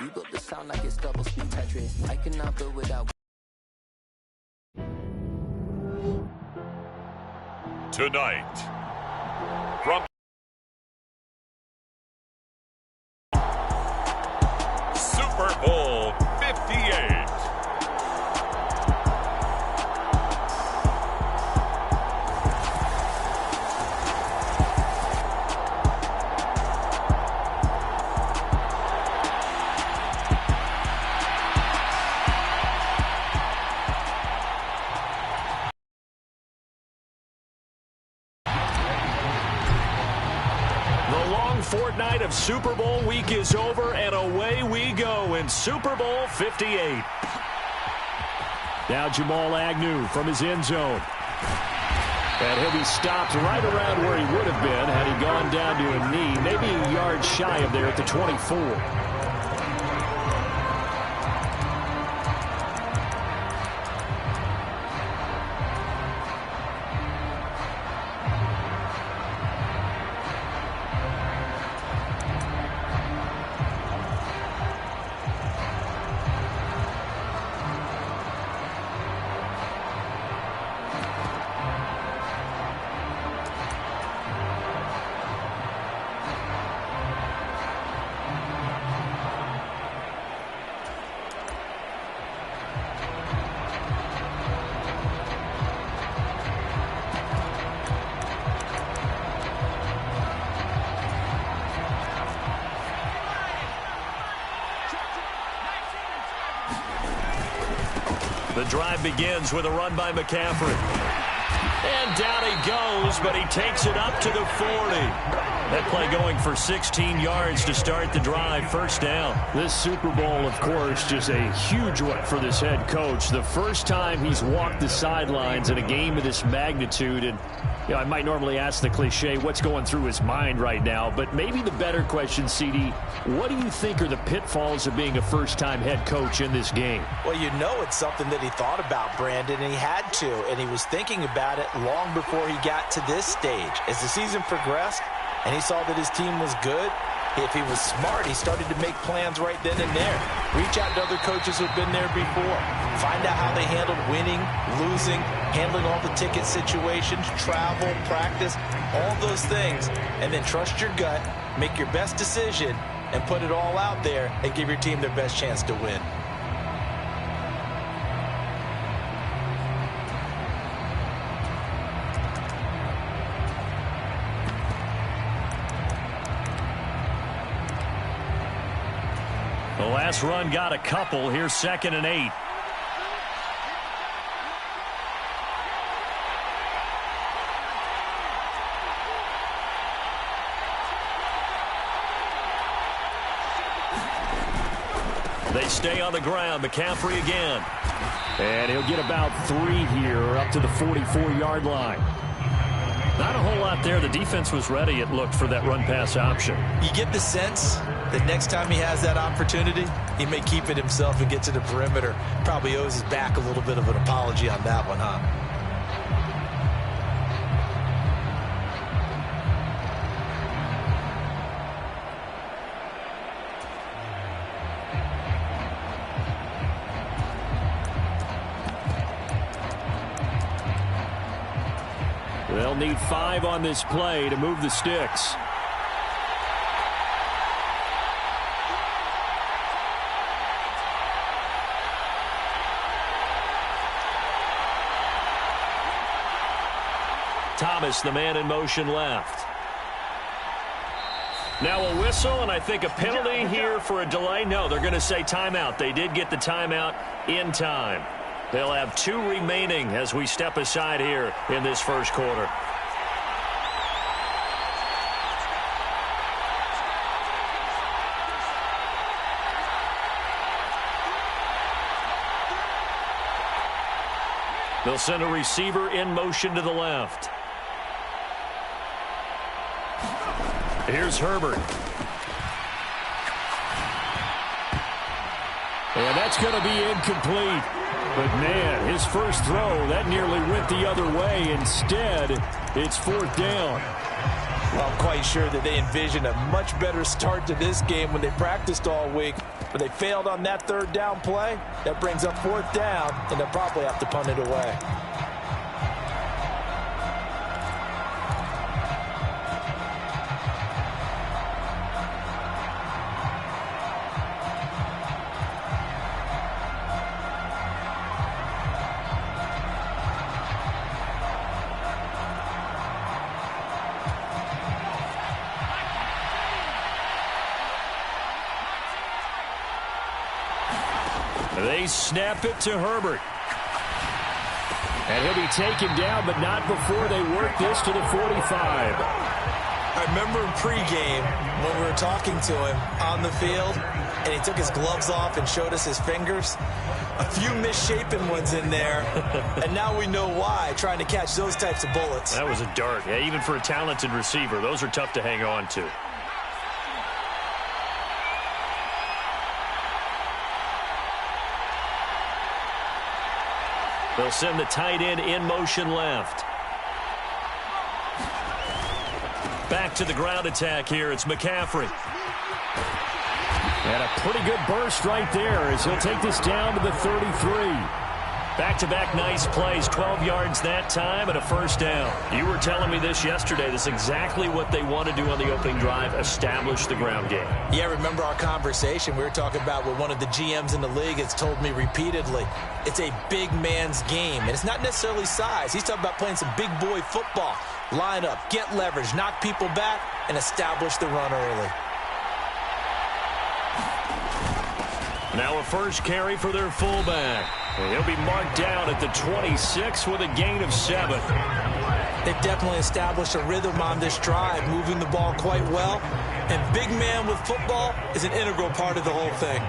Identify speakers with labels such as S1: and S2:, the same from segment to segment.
S1: You built the sound like it's double speed Tetris. I cannot build without.
S2: Tonight, from Super Bowl 58.
S3: Fortnight of Super Bowl week is over, and away we go in Super Bowl 58. Now Jamal Agnew from his end zone. And he'll be stopped right around where he would have been had he gone down to a knee, maybe a yard shy of there at the 24. The drive begins with a run by McCaffrey. And down he goes, but he takes it up to the 40. That play going for 16 yards to start the drive. First down. This Super Bowl, of course, just a huge one for this head coach. The first time he's walked the sidelines in a game of this magnitude. And, you know, I might normally ask the cliche, what's going through his mind right now? But maybe the better question, CD, what do you think are the pitfalls of being a first-time head coach in this game?
S4: Well, you know it's something that he thought about, Brandon, and he had to. And he was thinking about it long before he got to this stage. As the season progressed, and he saw that his team was good, if he was smart, he started to make plans right then and there. Reach out to other coaches who've been there before. Find out how they handled winning, losing, handling all the ticket situations, travel, practice, all those things. And then trust your gut, make your best decision, and put it all out there and give your team their best chance to win.
S3: The last run got a couple. Here's 2nd and 8. They stay on the ground. McCaffrey again. And he'll get about 3 here up to the 44-yard line. Not a whole lot there. The defense was ready, it looked, for that run-pass option.
S4: You get the sense that next time he has that opportunity, he may keep it himself and get to the perimeter. Probably owes his back a little bit of an apology on that one, huh?
S3: They'll need 5 on this play to move the sticks. Thomas, the man in motion left. Now a whistle, and I think a penalty here for a delay. No, they're going to say timeout. They did get the timeout in time. They'll have 2 remaining as we step aside here in this first quarter. They'll send a receiver in motion to the left. Here's Herbert. And that's going to be incomplete. But, man, his first throw, that nearly went the other way. Instead, it's 4th down.
S4: Well, I'm quite sure that they envisioned a much better start to this game when they practiced all week. but they failed on that third down play. That brings up fourth down, and they'll probably have to punt it away.
S3: They snap it to Herbert. And he'll be taken down, but not before they work this to the 45.
S4: I remember in pregame when we were talking to him on the field, and he took his gloves off and showed us his fingers. A few misshapen ones in there, and now we know why, trying to catch those types of bullets.
S3: That was a dart. Yeah, even for a talented receiver, those are tough to hang on to. They'll send the tight end in motion left. Back to the ground attack here. It's McCaffrey. And a pretty good burst right there as he'll take this down to the 33. Back-to-back nice plays, 12 yards that time and a first down. You were telling me this yesterday. This is exactly what they want to do on the opening drive, establish the ground game.
S4: Yeah, remember our conversation we were talking about with one of the GMs in the league has told me repeatedly, it's a big man's game. And it's not necessarily size. He's talking about playing some big boy football. Line up, get leverage, knock people back, and establish the run early.
S3: Now a first carry for their fullback. And he'll be marked down at the 26 with a gain of 7.
S4: They've definitely established a rhythm on this drive, moving the ball quite well. And big man with football is an integral part of the whole thing.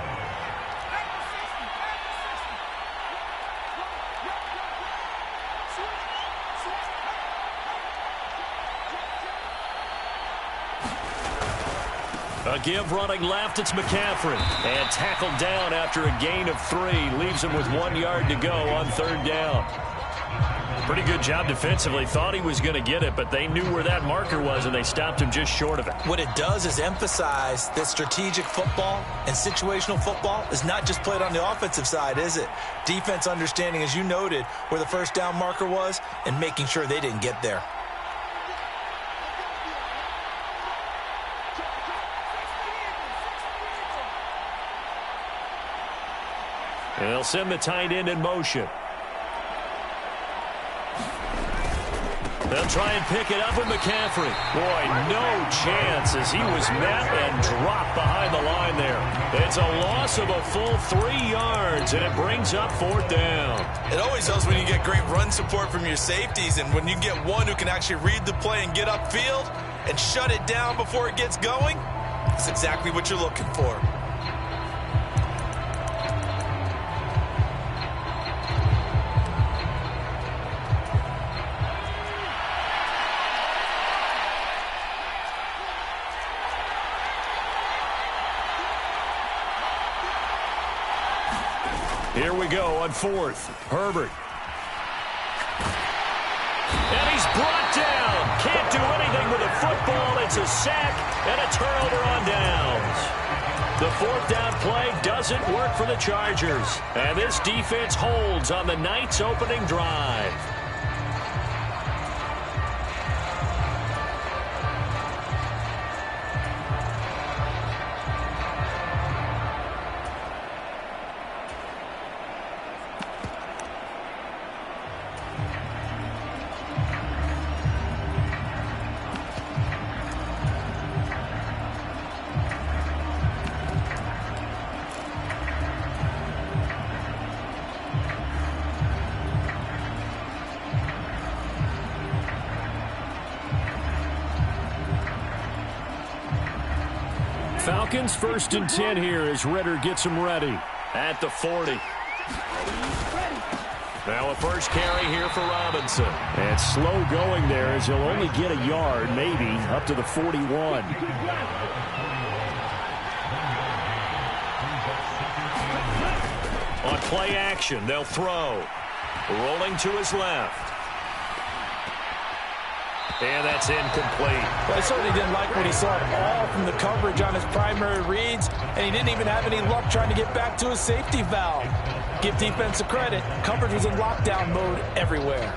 S3: A give running left, it's McCaffrey. And tackled down after a gain of 3. Leaves him with 1 yard to go on third down. Pretty good job defensively. Thought he was going to get it, but they knew where that marker was, and they stopped him just short of it.
S4: What it does is emphasize that strategic football and situational football is not just played on the offensive side, is it? Defense understanding, as you noted, where the first down marker was and making sure they didn't get there.
S3: And they'll send the tight end in motion. They'll try and pick it up with McCaffrey. Boy, no chance as he was met and dropped behind the line there. It's a loss of a full 3 yards, and it brings up fourth down.
S5: It always helps when you get great run support from your safeties, and when you get one who can actually read the play and get upfield and shut it down before it gets going, that's exactly what you're looking for.
S3: Here we go on fourth. Herbert. And he's brought down. Can't do anything with the football. It's a sack and a turnover on downs. The fourth down play doesn't work for the Chargers. And this defense holds on the night's opening drive. Falcons 1st and 10 here as Ritter gets them ready at the 40. Now a first carry here for Robinson.
S6: And slow going there as he'll only get a yard, maybe, up to the 41.
S3: On play action, they'll throw. Rolling to his left. And that's incomplete.
S4: I certainly didn't like what he saw at all from the coverage on his primary reads, and he didn't even have any luck trying to get back to his safety valve. Give defense a credit. Coverage was in lockdown mode everywhere.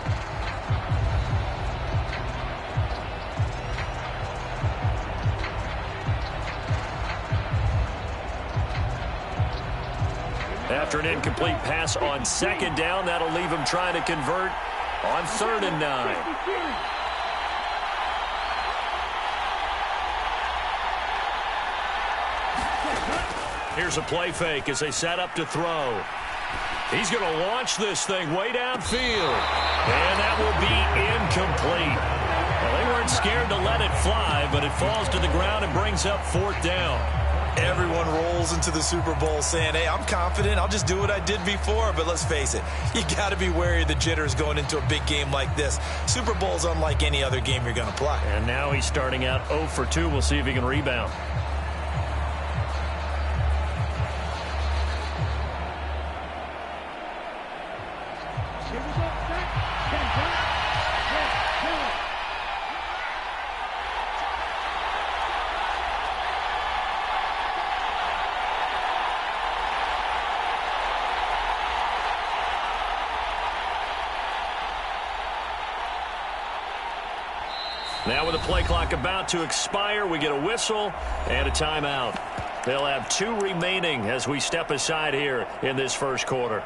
S3: After an incomplete pass on second down, that'll leave him trying to convert on 3rd and 9. Here's a play fake as they set up to throw. He's going to launch this thing way downfield. And that will be incomplete. Well, they weren't scared to let it fly, but it falls to the ground and brings up 4th down.
S5: Everyone rolls into the Super Bowl saying, hey, I'm confident. I'll just do what I did before. But let's face it, you got to be wary of the jitters going into a big game like this. Super Bowl's unlike any other game you're going to play.
S3: And now he's starting out 0 for 2. We'll see if he can rebound. Now with the play clock about to expire, we get a whistle and a timeout. They'll have 2 remaining as we step aside here in this first quarter.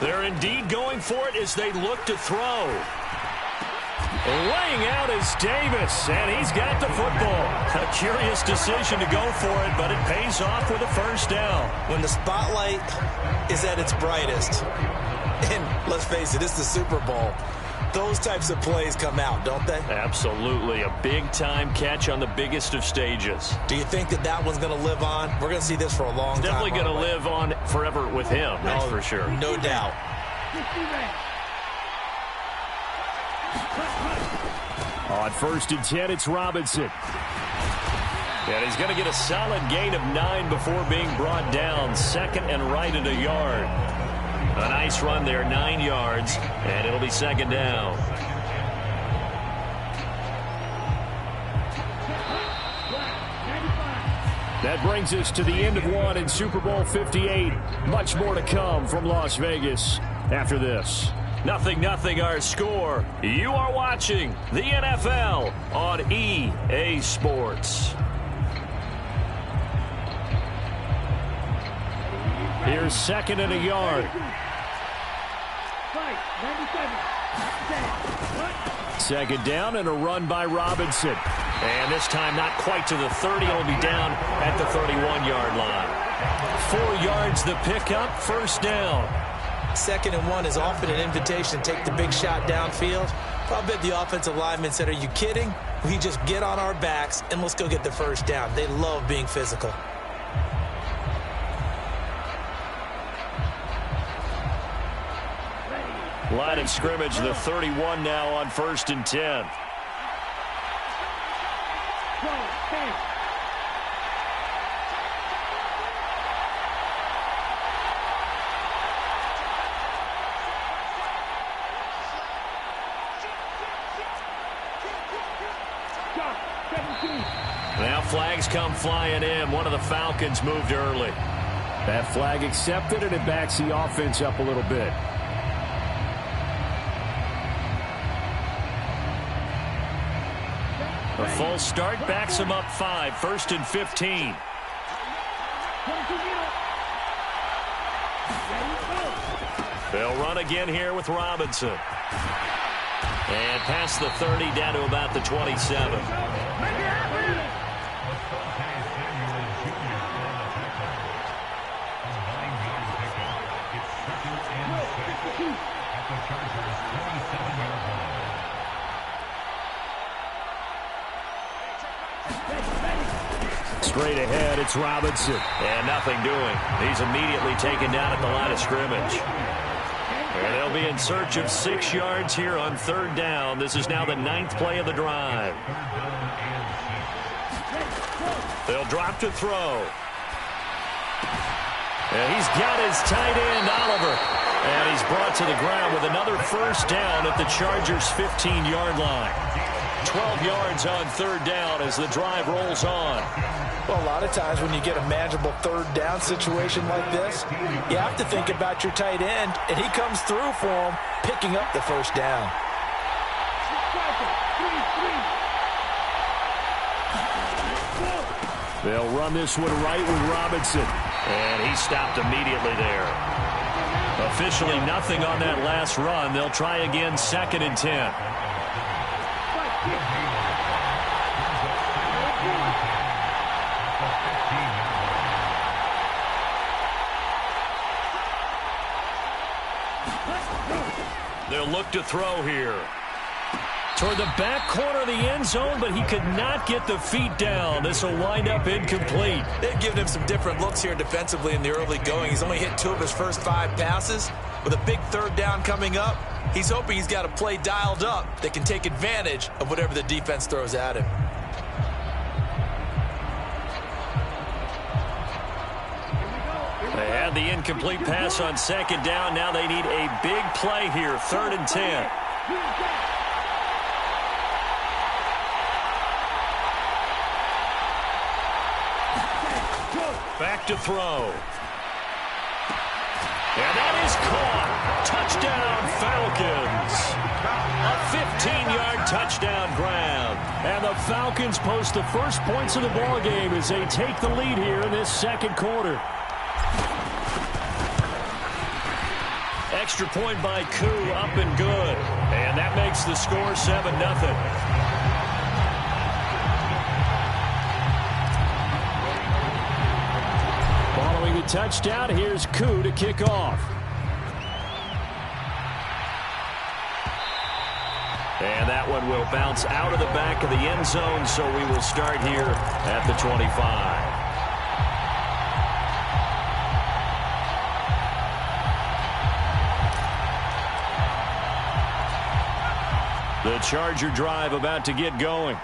S3: They're indeed going for it as they look to throw. Laying out is Davis, and he's got the football. A curious decision to go for it, but it pays off with a first down.
S5: When the spotlight is at its brightest, and let's face it, it's the Super Bowl, those types of plays come out, don't they?
S3: Absolutely. A big-time catch on the biggest of stages.
S5: Do you think that that one's going to live on? We're going to see this for a long time.
S3: Definitely going to live on forever with him, that's for sure.
S5: No doubt.
S6: On 1st and 10, it's Robinson.
S3: And he's going to get a solid gain of 9 before being brought down. 2nd and right at a yard. A nice run there, 9 yards, and it'll be 2nd down.
S6: That brings us to the end of one in Super Bowl 58. Much more to come from Las Vegas after this.
S3: 0-0 our score. You are watching the NFL on EA Sports.
S6: Here's 2nd and a yard. 2nd down and a run by Robinson.
S3: And this time not quite to the 30. It'll be down at the 31-yard line. 4 yards the pickup, 1st down.
S5: 2nd and 1 is often an invitation to take the big shot downfield. I bet the offensive lineman said, are you kidding? We just get on our backs and let's go get the 1st down. They love being physical.
S3: Line of scrimmage, the 31 now on 1st and 10. Now flags come flying in. One of the Falcons moved early.
S6: That flag accepted, and it backs the offense up a little bit.
S3: A full start backs him up 5. 1st and 15. They'll run again here with Robinson. And past the 30, down to about the 27.
S6: Straight ahead, it's Robinson.
S3: And nothing doing. He's immediately taken down at the line of scrimmage. And they'll be in search of 6 yards here on 3rd down. This is now the 9th play of the drive. They'll drop to throw. And he's got his tight end, Oliver. And he's brought to the ground with another 1st down at the Chargers' 15-yard line. 12 yards on 3rd down as the drive rolls on.
S4: Well, a lot of times when you get a manageable 3rd down situation like this, you have to think about your tight end, and he comes through for him, picking up the 1st down.
S6: They'll run this one right with Robinson.
S3: And he stopped immediately there. Officially nothing on that last run. They'll try again 2nd and 10. They'll look to throw here. Toward the back corner of the end zone, but he could not get the feet down. This will wind up incomplete.
S5: They've given him some different looks here defensively in the early going. He's only hit 2 of his first 5 passes. With a big 3rd down coming up, he's hoping he's got a play dialed up that can take advantage of whatever the defense throws at him.
S3: They had the incomplete pass on 2nd down. Now they need a big play here, 3rd and 10. Back to throw. And that is caught. Touchdown, Falcons. A 15-yard touchdown grab.
S6: And the Falcons post the first points of the ballgame as they take the lead here in this 2nd quarter.
S3: Extra point by Koo, up and good. And that makes the score 7-0.
S6: Following the touchdown, here's Koo to kick off.
S3: And that one will bounce out of the back of the end zone, so we will start here at the 25. The Charger drive about to get going.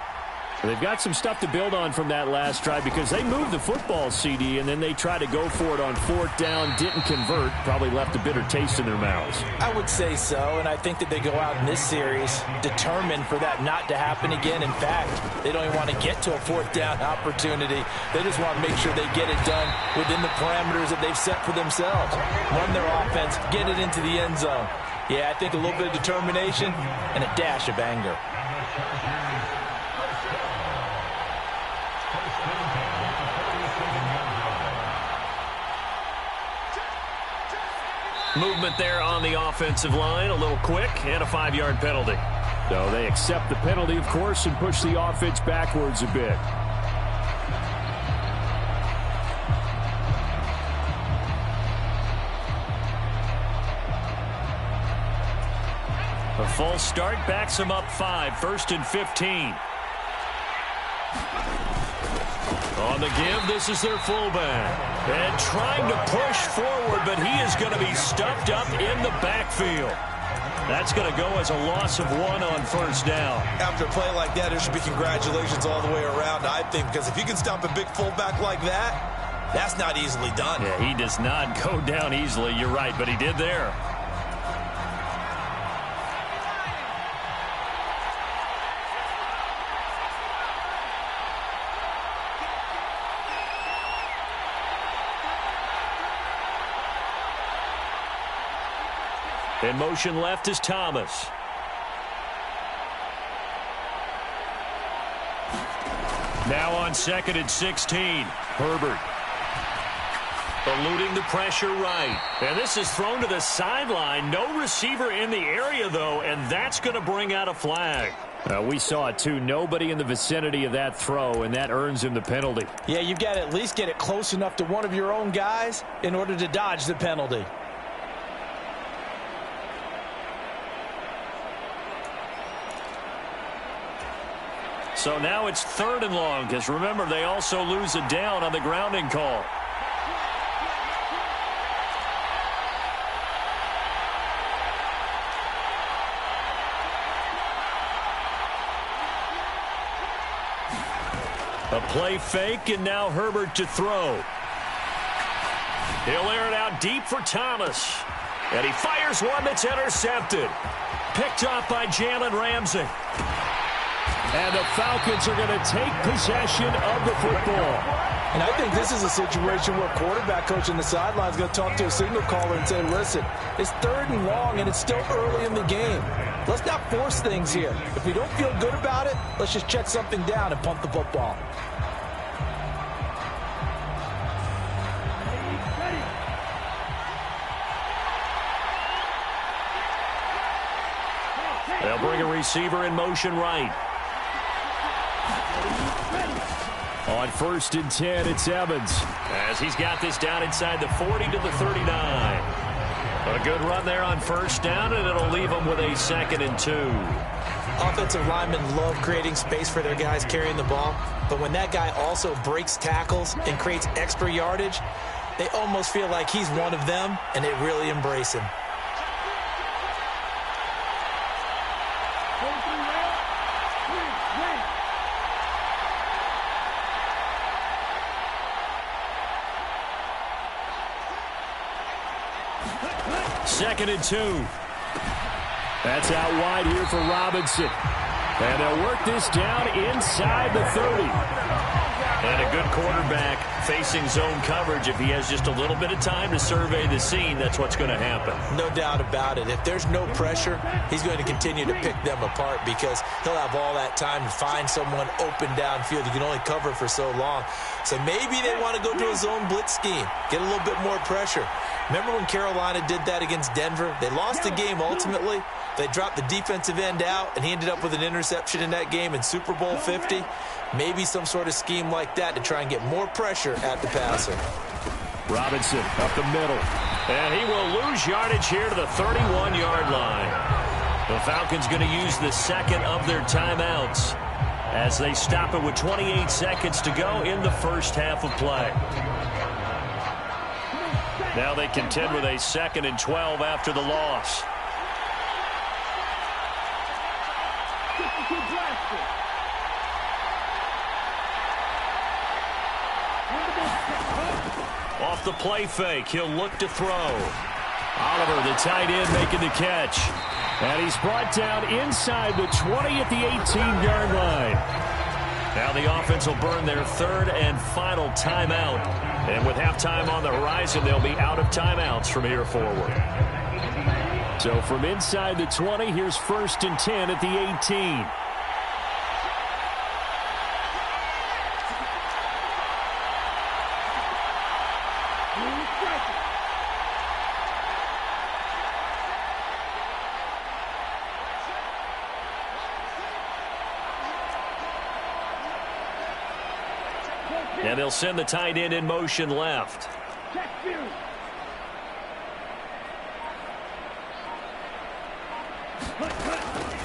S6: They've got some stuff to build on from that last drive because they moved the football, CD, and then they tried to go for it on 4th down, didn't convert, probably left a bitter taste in their mouths.
S4: I would say so, and I think that they go out in this series determined for that not to happen again. In fact, they don't even want to get to a 4th down opportunity. They just want to make sure they get it done within the parameters that they've set for themselves. Run their offense, get it into the end zone. Yeah, I think a little bit of determination and a dash of anger.
S3: Movement there on the offensive line, a little quick, and a 5-yard penalty.
S6: So they accept the penalty, of course, and push the offense backwards a bit.
S3: A false start backs him up 5, 1st and 15. On the give, this is their fullback. And trying to push forward, but he is going to be stuffed up in the backfield. That's going to go as a loss of 1 on 1st down.
S5: After a play like that, there should be congratulations all the way around, I think, because if you can stop a big fullback like that, that's not easily done.
S3: Yeah, he does not go down easily. You're right, but he did there. In motion left is Thomas. Now on 2nd and 16. Herbert. Eluding the pressure right. And this is thrown to the sideline. No receiver in the area, though, and that's going to bring out a flag.
S6: We saw it, too. Nobody in the vicinity of that throw, and that earns him the penalty.
S4: Yeah, you've got to at least get it close enough to one of your own guys in order to dodge the penalty.
S3: So now it's 3rd and long, because remember, they also lose a down on the grounding call. A play fake, and now Herbert to throw. He'll air it out deep for Thomas. And he fires one that's intercepted. Picked off by Jalen Ramsey.
S6: And the Falcons are going to take possession of the football.
S4: And I think this is a situation where quarterback coach on the sideline is going to talk to a signal caller and say, listen, it's 3rd and long, and it's still early in the game. Let's not force things here. If we don't feel good about it, let's just check something down and punt the football.
S3: They'll bring a receiver in motion right.
S6: On 1st and 10, it's Evans.
S3: As he's got this down inside the 40 to the 39. A good run there on 1st down, and it'll leave them with a 2nd and 2.
S4: Offensive linemen love creating space for their guys carrying the ball, but when that guy also breaks tackles and creates extra yardage, they almost feel like he's one of them, and they really embrace him.
S6: Second and 2. That's out wide here for Robinson. And they'll work this down inside the 30.
S3: And a good quarterback facing zone coverage. If he has just a little bit of time to survey the scene, that's what's going to happen.
S4: No doubt about it. If there's no pressure, he's going to continue to pick them apart because he'll have all that time to find someone open downfield. You can only cover for so long. So maybe they want to go to a zone blitz scheme, get a little bit more pressure. Remember when Carolina did that against Denver? They lost the game ultimately. They dropped the defensive end out, and he ended up with an interception in that game in Super Bowl 50. Maybe some sort of scheme like that to try and get more pressure at the passer.
S6: Robinson up the middle.
S3: And he will lose yardage here to the 31-yard line. The Falcons going to use the 2nd of their timeouts as they stop it with 28 seconds to go in the first half of play. Now they contend with a 2nd and 12 after the loss. Off the play fake, he'll look to throw.
S6: Oliver, the tight end, making the catch. And he's brought down inside the 20 at the 18-yard line.
S3: Now the offense will burn their 3rd and final timeout. And with halftime on the horizon, they'll be out of timeouts from here forward.
S6: So from inside the 20, here's 1st and 10 at the 18.
S3: And they'll send the tight end in motion left.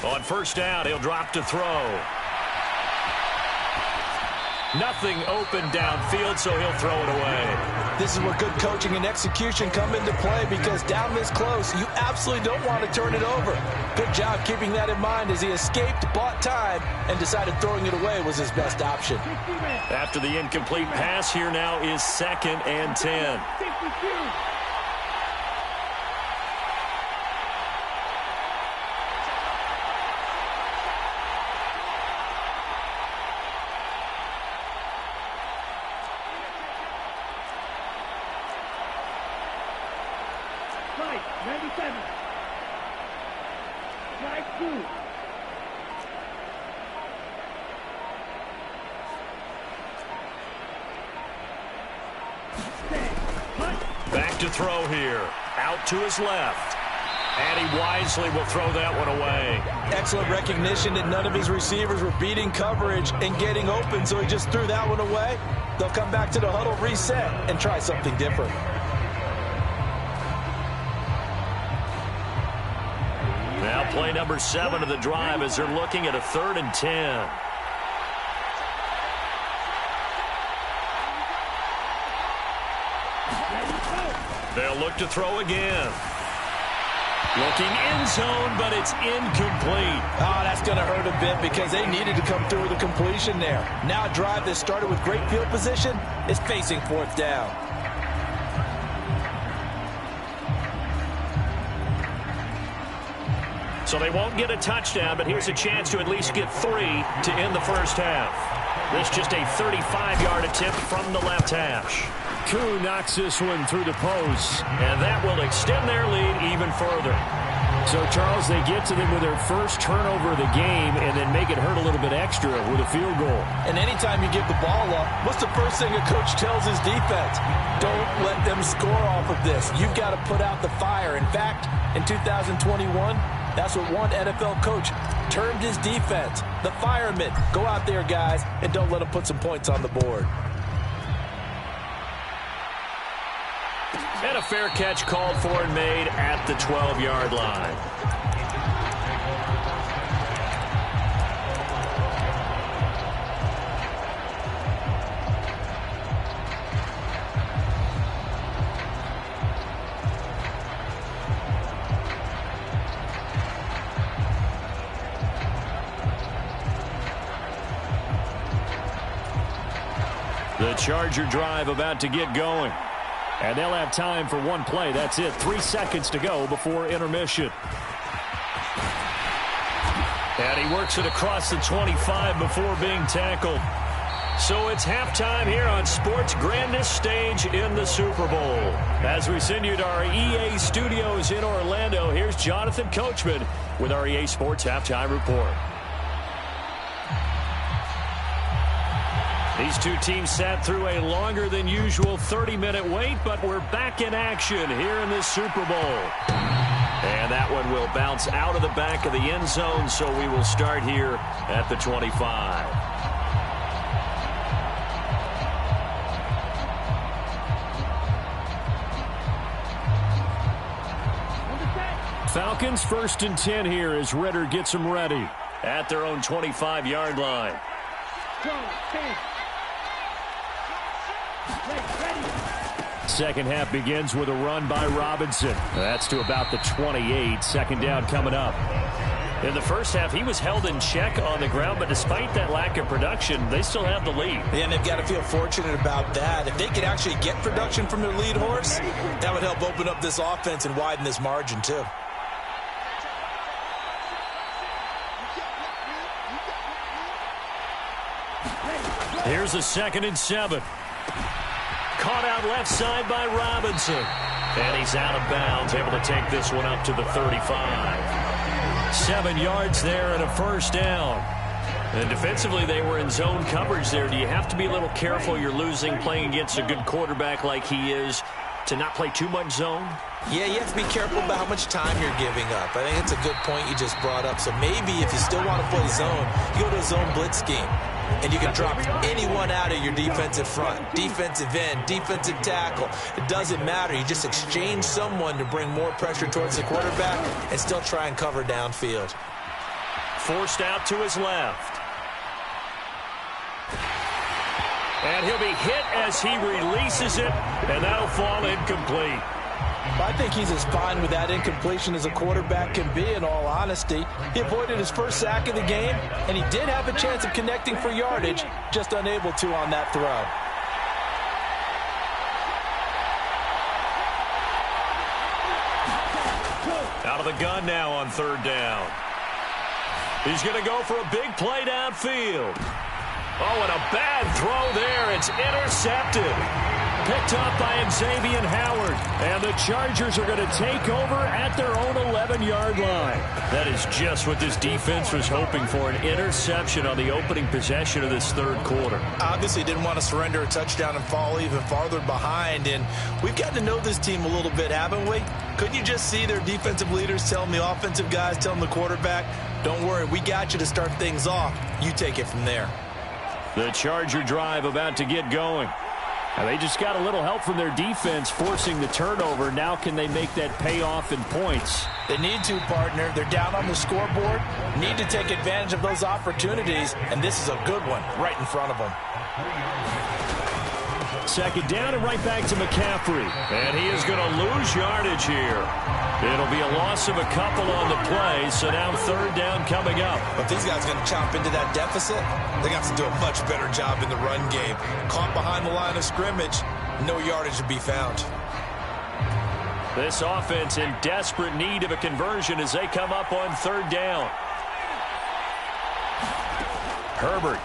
S3: On 1st down, he'll drop to throw. Nothing open downfield, so he'll throw it away.
S4: This is where good coaching and execution come into play because down this close, you absolutely don't want to turn it over. Good job keeping that in mind as he escaped, bought time, and decided throwing it away was his best option.
S3: After the incomplete pass, here now is 2nd and 10. look to throw here. Out to his left. And he wisely will throw that one away.
S4: Excellent recognition that none of his receivers were beating coverage and getting open, so he just threw that one away. They'll come back to the huddle, reset, and try something different.
S3: Now play number 7 of the drive as they're looking at a 3rd and 10. They'll look to throw again. Looking end zone, but it's incomplete.
S4: Oh, that's going to hurt a bit because they needed to come through with a completion there. Now a drive that started with great field position is facing 4th down.
S6: So they won't get a touchdown, but here's a chance to at least get 3 to end the first half. This just a 35-yard attempt from the left hash. Koo knocks this one through the post, and that will extend their lead even further. So, Charles, they get to them with their first turnover of the game and then make it hurt a little bit extra with a field goal.
S4: And anytime you give the ball up, what's the first thing a coach tells his defense? Don't let them score off of this. You've got to put out the fire. In fact, in 2021, that's what one NFL coach termed his defense. The firemen. Go out there, guys, and don't let them put some points on the board.
S6: And a fair catch called for and made at the 12-yard line. The Charger drive about to get going. And they'll have time for one play. That's it. 3 seconds to go before intermission. And he works it across the 25 before being tackled. So it's halftime here on sports' grandest stage in the Super Bowl. As we send you to our EA studios in Orlando, here's Jonathan Coachman with our EA Sports Halftime Report. These two teams sat through a longer than usual 30-minute wait, but we're back in action here in this Super Bowl. And that one will bounce out of the back of the end zone, so we will start here at the 25. Falcons 1st and 10 here as Ritter gets them ready at their own 25-yard line. Second half begins with a run by Robinson. That's to about the 28. Second down coming up. In the first half, he was held in check on the ground, but despite that lack of production, they still have the lead.
S4: Yeah, and they've got to feel fortunate about that. If they could actually get production from their lead horse, that would help open up this offense and widen this margin, too.
S3: Here's a 2nd and 7. Caught out left side by Robinson. And he's out of bounds, able to take this one up to the 35. 7 yards there and a first down. And defensively, they were in zone coverage there. Do you have to be a little careful? You're losing, playing against a good quarterback like he is, to not play too much zone?
S4: Yeah, you have to be careful about how much time you're giving up. I think it's a good point you just brought up. So maybe if you still want to play zone, you go to a zone blitz scheme. And you can drop anyone out of your defensive front, defensive end, defensive tackle. It doesn't matter. You just exchange someone to bring more pressure towards the quarterback and still try and cover downfield.
S3: Forced out to his left. And he'll be hit as he releases it, and that'll fall incomplete.
S4: I think he's as fine with that incompletion as a quarterback can be, in all honesty. He avoided his first sack of the game, and he did have a chance of connecting for yardage, just unable to on that throw.
S3: Out of the gun now on 3rd down. He's going to go for a big play downfield. Oh, and a bad throw there. It's intercepted.
S6: picked up by Xavier Howard. And the Chargers are going to take over at their own 11-yard line. That is just what this defense was hoping for, an interception on the opening possession of this third quarter.
S5: Obviously didn't want to surrender a touchdown and fall even farther behind. And we've gotten to know this team a little bit, haven't we? Couldn't you just see their defensive leaders telling the offensive guys, telling the quarterback, don't worry, we got you to start things off. You take it from there.
S6: The Charger drive about to get going. And they just got a little help from their defense forcing the turnover. Now can they make that pay off in points?
S4: They need to, partner. They're down on the scoreboard. Need to take advantage of those opportunities, and this is a good one right in front of them.
S6: Second down and right back to McCaffrey. And he is going to lose yardage here. It'll be a loss of a couple on the play, so now third down coming up.
S5: But these guys are going to chomp into that deficit. They got to do a much better job in the run game. Caught behind the line of scrimmage, no yardage to be found.
S6: This offense in desperate need of a conversion as they come up on third down. Herbert.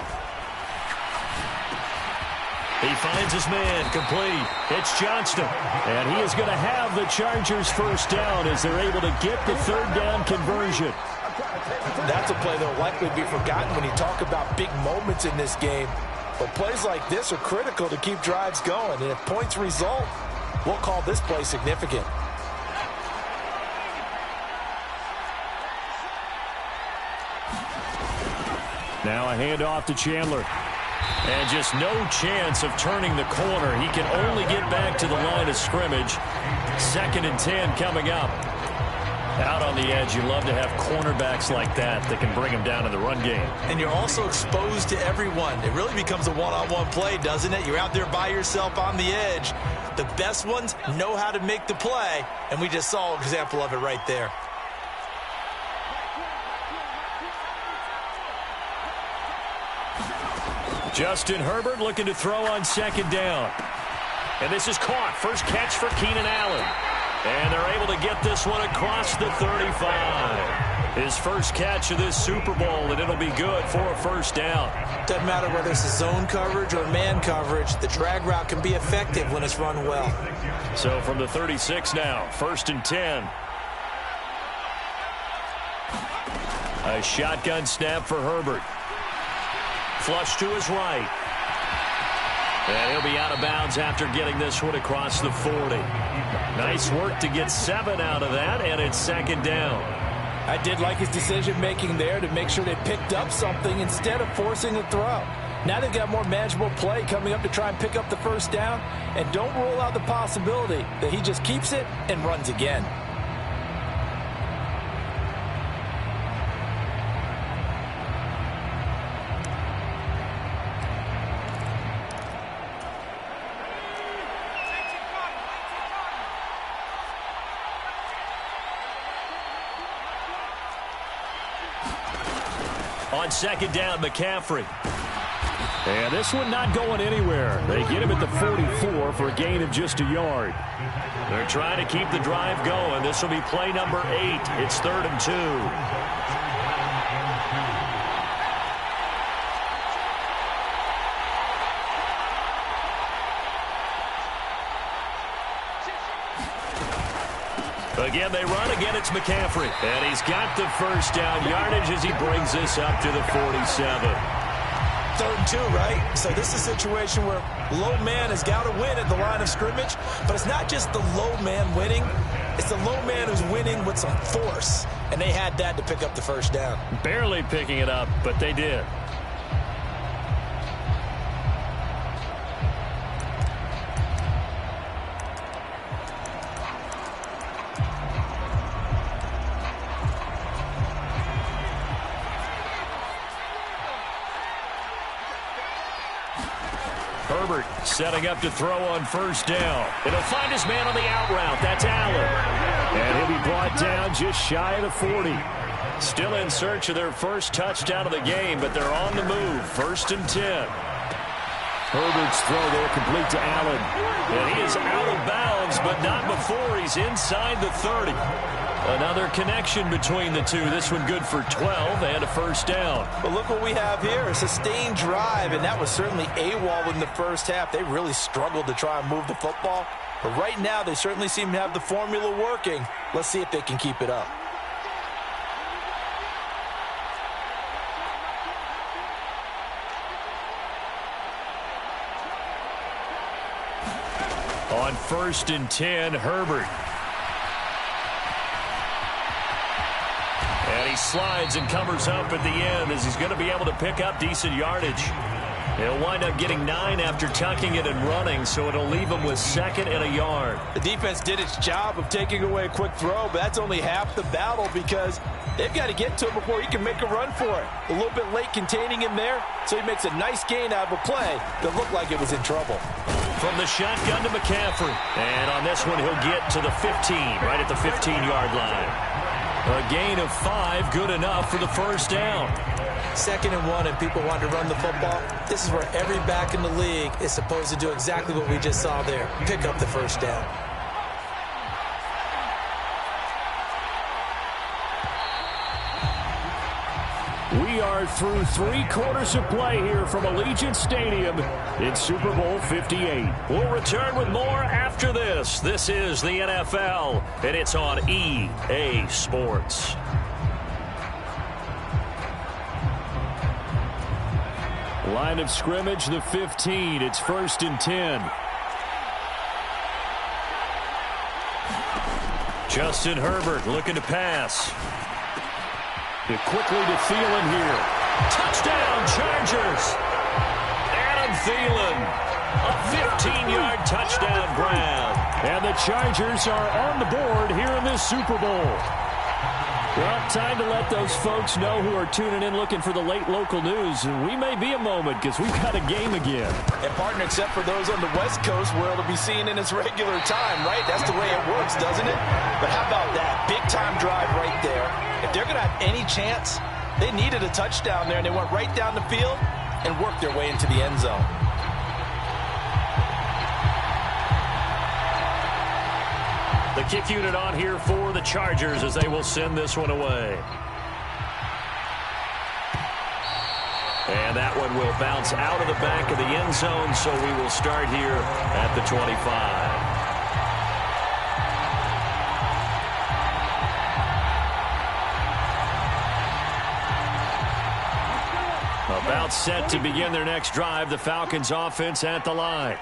S6: He finds his man, complete. It's Johnston. And he is going to have the Chargers first down as they're able to get the third down conversion.
S4: That's a play that will likely be forgotten when you talk about big moments in this game. But plays like this are critical to keep drives going. And if points result, we'll call this play significant.
S6: Now a handoff to Chandler. And just no chance of turning the corner. He can only get back to the line of scrimmage. 2nd and 10 coming up. Out on the edge, you love to have cornerbacks like that can bring him down in the run game.
S5: And you're also exposed to everyone. It really becomes a one-on-one play, doesn't it? You're out there by yourself on the edge. The best ones know how to make the play, and we just saw an example of it right there.
S6: Justin Herbert looking to throw on second down. And this is caught. First catch for Keenan Allen. And they're able to get this one across the 35. His first catch of this Super Bowl, and it'll be good for a first down.
S4: Doesn't matter whether it's a zone coverage or man coverage, the drag route can be effective when it's run well.
S6: So from the 36 now, 1st and 10. A shotgun snap for Herbert. Flush to his right. And he'll be out of bounds after getting this one across the 40. Nice work to get 7 out of that, and it's 2nd down.
S4: I did like his decision-making there to make sure they picked up something instead of forcing a throw. Now they've got more manageable play coming up to try and pick up the first down, and don't rule out the possibility that he just keeps it and runs again.
S6: On 2nd down, McCaffrey. And this one not going anywhere. They get him at the 44 for a gain of just a yard. They're trying to keep the drive going. This will be play number 8. It's 3rd and 2. Again, they run. Again, it's McCaffrey. And he's got the first down yardage as he brings this up to the 47.
S5: 3rd and 2, right? So this is a situation where low man has got to win at the line of scrimmage. But it's not just the low man winning. It's the low man who's winning with some force. And they had that to pick up the first down.
S6: Barely picking it up, but they did. Herbert setting up to throw on first down. It'll find his man on the out route. That's Allen. And he'll be brought down just shy of the 40. Still in search of their first touchdown of the game, but they're on the move. 1st and 10. Herbert's throw there complete to Allen. And he is out of bounds, but not before he's inside the 30.
S3: Another connection between the two. This one good for 12 and a first down.
S4: But look what we have here, a sustained drive, and that was certainly AWOL in the first half. They really struggled to try and move the football. But right now, they certainly seem to have the formula working. Let's see if they can keep it up.
S3: On 1st and 10, Herbert. And he slides and covers up at the end as he's going to be able to pick up decent yardage. He'll wind up getting 9 after tucking it and running, so it'll leave him with 2nd and a yard.
S4: The defense did its job of taking away a quick throw, but that's only half the battle because they've got to get to him before he can make a run for it. A little bit late containing him there, so he makes a nice gain out of a play that looked like it was in trouble.
S3: From the shotgun to McCaffrey. And on this one, he'll get to the 15, right at the 15-yard line. A gain of 5, good enough for the first down.
S4: 2nd and 1, and people want to run the football. This is where every back in the league is supposed to do exactly what we just saw there. Pick up the first down.
S6: We are through 3 quarters of play here from Allegiant Stadium in Super Bowl 58.
S3: We'll return with more after this. This is the NFL, and it's on EA Sports.
S6: Line of scrimmage, the 15. It's 1st and 10.
S3: Justin Herbert looking to pass.
S6: Quickly to Thielen here.
S3: Touchdown, Chargers. Adam Thielen, a 15-yard touchdown grab.
S6: And the Chargers are on the board here in this Super Bowl. Well, time to let those folks know who are tuning in looking for the late local news. We may be a moment because we've got a game again.
S4: And, partner, except for those on the West Coast where it'll be seen in its regular time, right? That's the way it works, doesn't it? But how about that? Big-time drive right there. If they're going to have any chance, they needed a touchdown there, and they went right down the field and worked their way into the end zone.
S3: The kick unit on here for the Chargers as they will send this one away. And that one will bounce out of the back of the end zone, so we will start here at the 25. About set to begin their next drive, the Falcons offense at the line.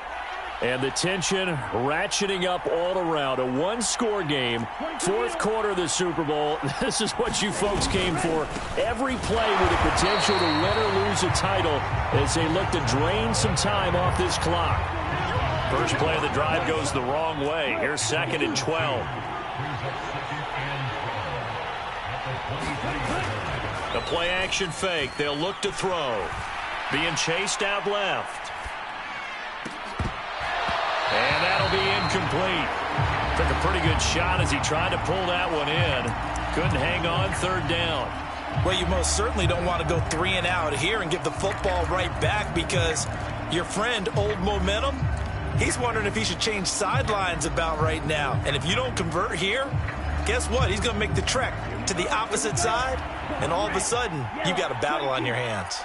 S3: And the tension ratcheting up all around. A one-score game, 4th quarter of the Super Bowl. This is what you folks came for. Every play with the potential to win or lose a title as they look to drain some time off this clock. First play of the drive goes the wrong way. Here's 2nd and 12. The play-action fake. They'll look to throw. Being chased out left. And that'll be incomplete. Took a pretty good shot as he tried to pull that one in. Couldn't hang on, 3rd down.
S4: Well, you most certainly don't want to go 3 and out here and give the football right back because your friend, Old Momentum, he's wondering if he should change sidelines about right now. And if you don't convert here, guess what? He's going to make the trek to the opposite side, and all of a sudden, you've got a battle on your hands.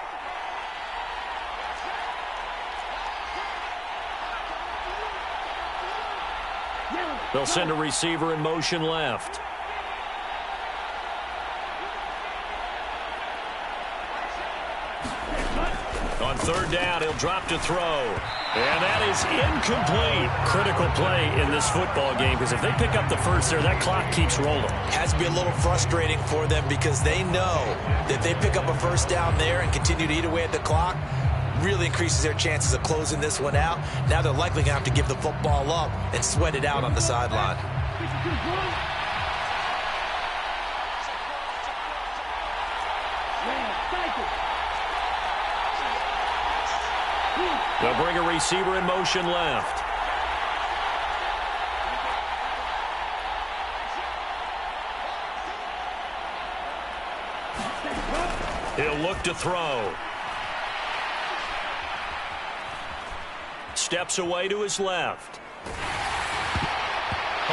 S3: They'll send a receiver in motion left. On 3rd down, he'll drop to throw. And that is incomplete. Critical play in this football game because if they pick up the first there, that clock keeps rolling.
S4: Has to be a little frustrating for them because they know that they pick up a first down there and continue to eat away at the clock, really increases their chances of closing this one out. Now they're likely going to have to give the football up and sweat it out on the sideline.
S3: They'll bring a receiver in motion left. He'll look to throw. Steps away to his left.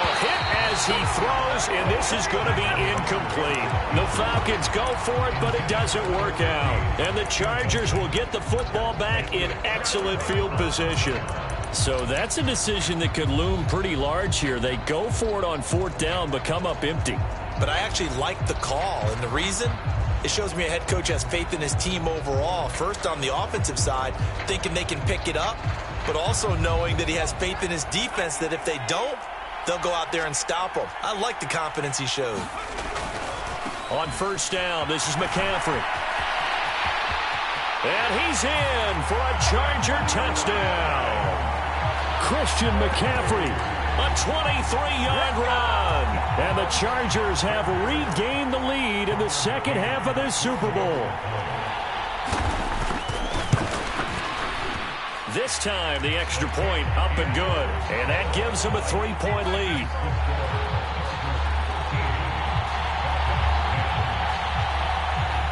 S6: A hit as he throws, and this is going to be incomplete. The Falcons go for it, but it doesn't work out. And the Chargers will get the football back in excellent field position. So that's a decision that could loom pretty large here. They go for it on 4th down, but come up empty.
S5: But I actually like the call, and the reason? It shows me a head coach has faith in his team overall. First, on the offensive side, thinking they can pick it up, but also knowing that he has faith in his defense that if they don't, they'll go out there and stop them. I like the confidence he showed.
S6: On 1st down, this is McCaffrey. And he's in for a Charger touchdown. Christian McCaffrey, a 23-yard run. And the Chargers have regained the lead in the second half of this Super Bowl. This time, the extra point up and good. And that gives them a 3-point lead.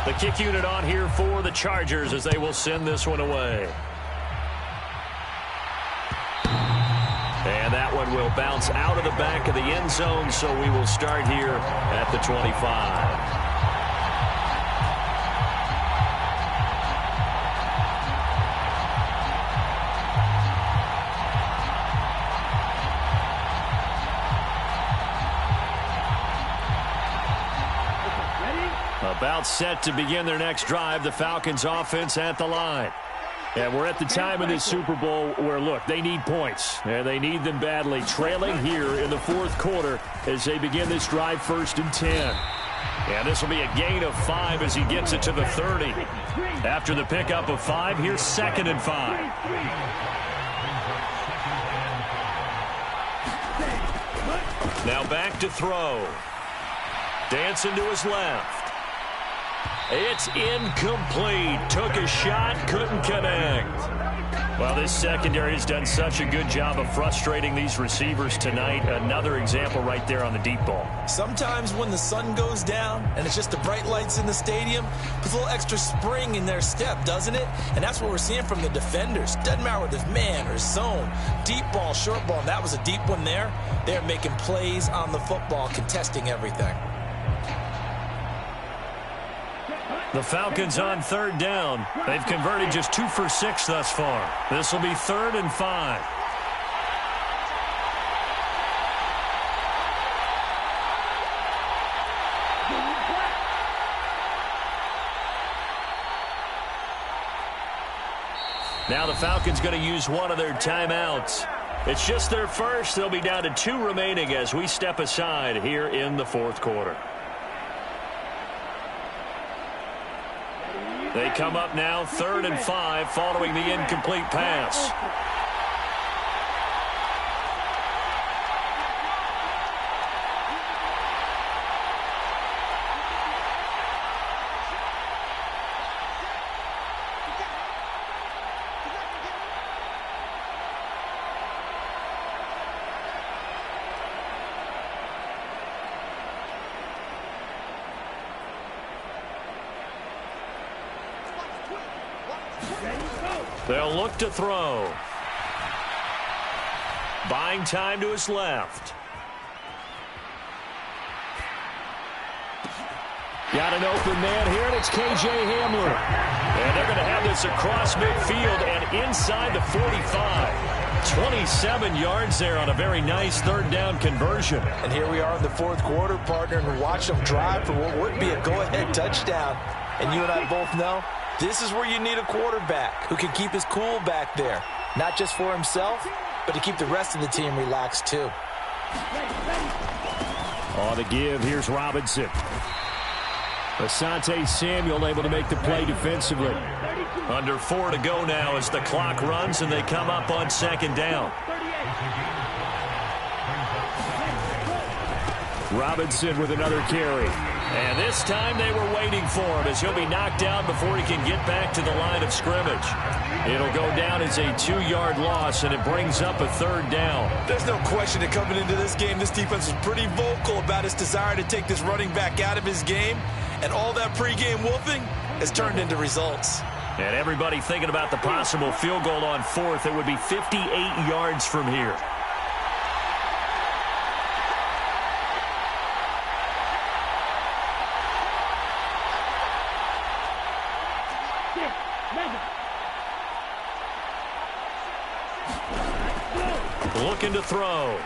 S6: The kick unit on here for the Chargers as they will send this one away. And that one will bounce out of the back of the end zone, so we will start here at the 25. About set to begin their next drive, the Falcons offense at the line. And we're at the time in this Super Bowl where, look, they need points. And they need them badly. Trailing here in the 4th quarter as they begin this drive 1st and 10. And this will be a gain of 5 as he gets it to the 30. After the pickup of 5, here's 2nd and 5. Now back to throw. Dancing to his left. It's incomplete. Took a shot, couldn't connect. Well, this secondary has done such a good job of frustrating these receivers tonight. Another example right there on the deep ball.
S5: Sometimes when the sun goes down and it's just the bright lights in the stadium, puts a little extra spring in their step, doesn't it? And that's what we're seeing from the defenders. Doesn't matter whether it's man or zone, deep ball, short ball, and that was a deep one there. They're making plays on the football, contesting everything.
S6: The Falcons on 3rd down. They've converted just 2 for 6 thus far. This will be 3rd and 5. Now the Falcons going to use one of their timeouts. It's just their first. They'll be down to 2 remaining as we step aside here in the 4th quarter. They come up now 3rd and 5 following the incomplete pass. They'll look to throw. Buying time to his left. Got an open man here, and it's K.J. Hamler. And they're going to have this across midfield and inside the 45. 27 yards there on a very nice 3rd down conversion.
S4: And here we are in the 4th quarter, partner, and watch them drive for what would be a go-ahead touchdown. And you and I both know this is where you need a quarterback who can keep his cool back there. Not just for himself, but to keep the rest of the team relaxed too.
S6: On the give, here's Robinson. Asante Samuel able to make the play defensively. Under 4 to go now as the clock runs and they come up on 2nd down. Robinson with another carry. And this time they were waiting for him as he'll be knocked down before he can get back to the line of scrimmage. It'll go down as a 2-yard loss, and it brings up a 3rd down.
S5: There's no question that coming into this game, this defense was pretty vocal about its desire to take this running back out of his game. And all that pregame wolfing has turned into results.
S6: And everybody thinking about the possible field goal on 4th. It would be 58 yards from here.
S3: looking to throw.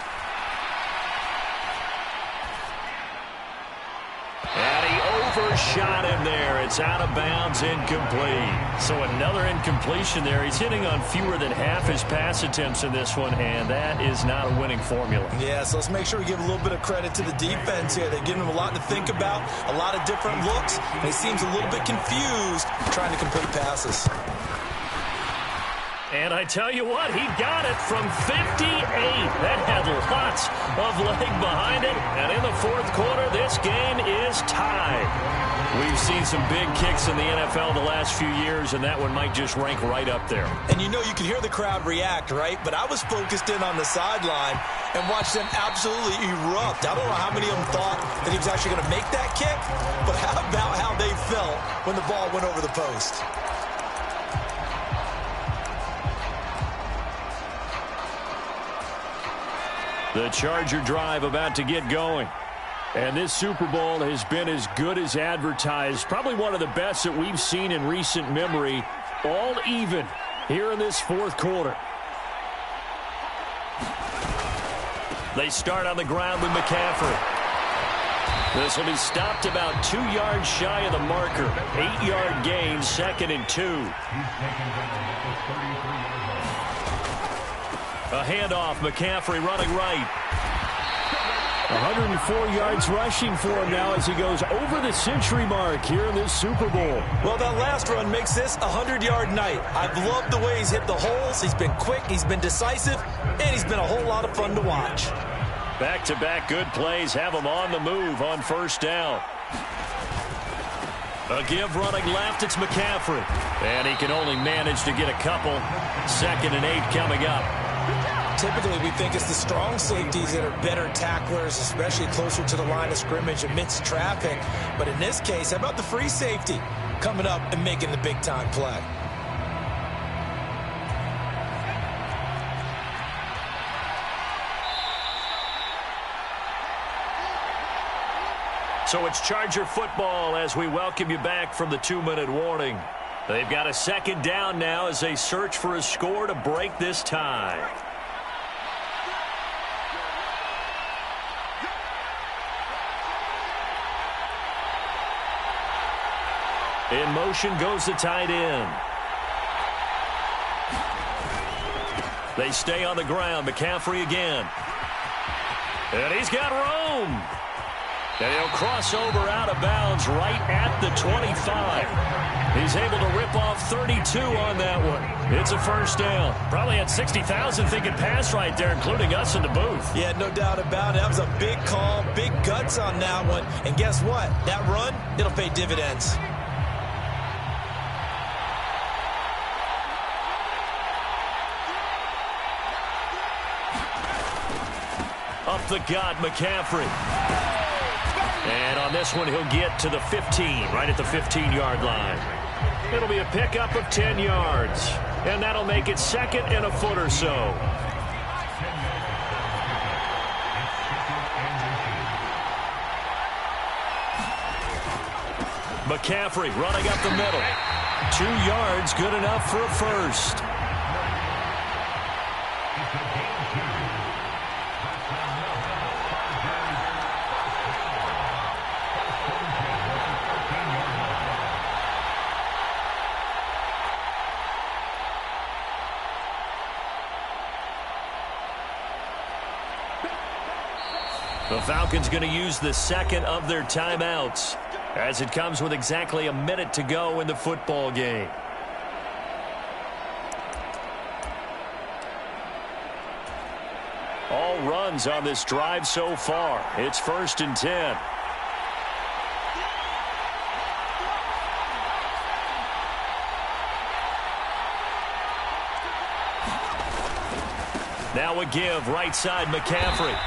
S3: And he overshot him there. It's out of bounds, incomplete. So another incompletion there. He's hitting on fewer than half his pass attempts in this one, and that is not a winning formula.
S5: Yeah, so let's make sure we give a little bit of credit to the defense here. They're giving him a lot to think about, a lot of different looks, and he seems a little bit confused trying to complete passes.
S6: And I tell you what, he got it from 58. That had lots of leg behind it. And in the fourth quarter, this game is tied.
S3: We've seen some big kicks in the NFL the last few years, and that one might just rank right up there.
S5: And you know, you can hear the crowd react, right? But I was focused in on the sideline and watched them absolutely erupt. I don't know how many of them thought that he was actually going to make that kick, but how about how they felt when the ball went over the post?
S3: The Charger drive about to get going. And this Super Bowl has been as good as advertised. Probably one of the best that we've seen in recent memory. All even here in this fourth quarter. They start on the ground with McCaffrey. This will be stopped about 2 yards shy of the marker. 8-yard gain, 2nd and 2. A handoff, McCaffrey running right. 104 yards rushing for him now as he goes over the century mark here in this Super Bowl. Well,
S5: that last run makes this a 100-yard night. I've loved the way he's hit the holes. He's been quick, he's been decisive, and he's been a whole lot of fun to watch.
S3: Back-to-back good plays have him on the move on first down. A give running left, it's McCaffrey. And he can only manage to get a couple. 2nd and 8 coming up.
S5: Typically, we think it's the strong safeties that are better tacklers, especially closer to the line of scrimmage amidst traffic. But in this case, how about the free safety coming up and making the big-time play?
S3: So it's Charger football as we welcome you back from the 2-minute warning. They've got a 2nd down now as they search for a score to break this tie. In motion goes the tight end. They stay on the ground. McCaffrey again. And he's got room. And he'll cross over out of bounds right at the 25. He's able to rip off 32 on that one. It's a first down.
S6: Probably had 60,000 thinking pass right there, including us in the booth.
S5: Yeah, no doubt about it. That was a big call, big guts on that one. And guess what? That run, it'll pay dividends.
S3: Up the gut, McCaffrey. And on this one, he'll get to the 15, right at the 15-yard line. It'll be a pickup of 10 yards. And that'll make it 2nd and a foot or so. McCaffrey running up the middle. 2 yards, good enough for a first. The Falcons going to use the 2nd of their timeouts as it comes with exactly a minute to go in the football game. All runs on this drive so far. It's 1st and 10. Now a give right side McCaffrey.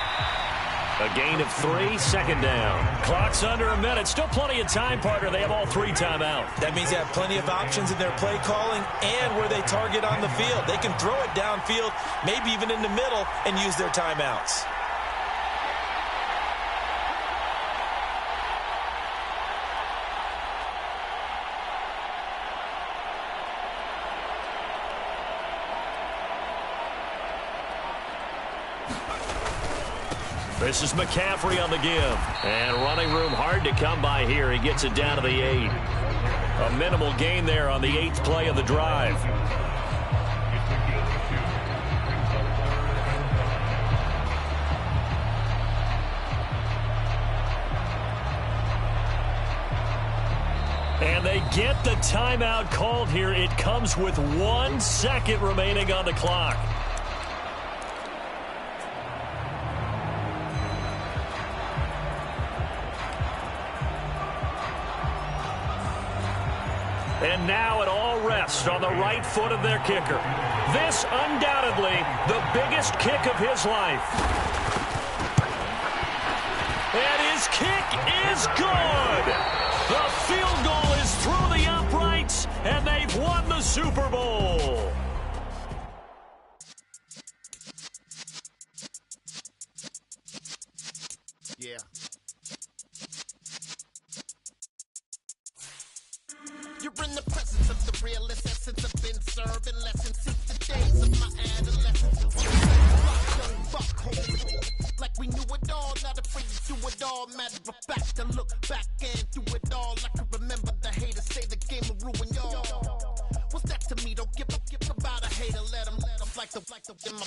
S3: A gain of 3, 2nd down. Clock's under a minute. Still plenty of time, partner. They have all 3 timeouts.
S5: That means they have plenty of options in their play calling and where they target on the field. They can throw it downfield, maybe even in the middle, and use their timeouts.
S6: This is McCaffrey on the give. And running room hard to come by here. He gets it down to the 8. A minimal gain there on the 8th play of the drive. And they get the timeout called here. It comes with 1 second remaining on the clock. And now it all rests on the right foot of their kicker. This undoubtedly the biggest kick of his life. And his kick is good. The field goal is through the uprights, and they've won the Super Bowl.
S7: Yeah. You're in the presence of the realest essence. I've been serving lessons since the days of my adolescence. Young buck, like we knew it all, not afraid to do it all. Matter of fact, to look back and do it all. I can remember the haters say the game will ruin y'all. What's that to me? Don't give about a hater. Let them like the in my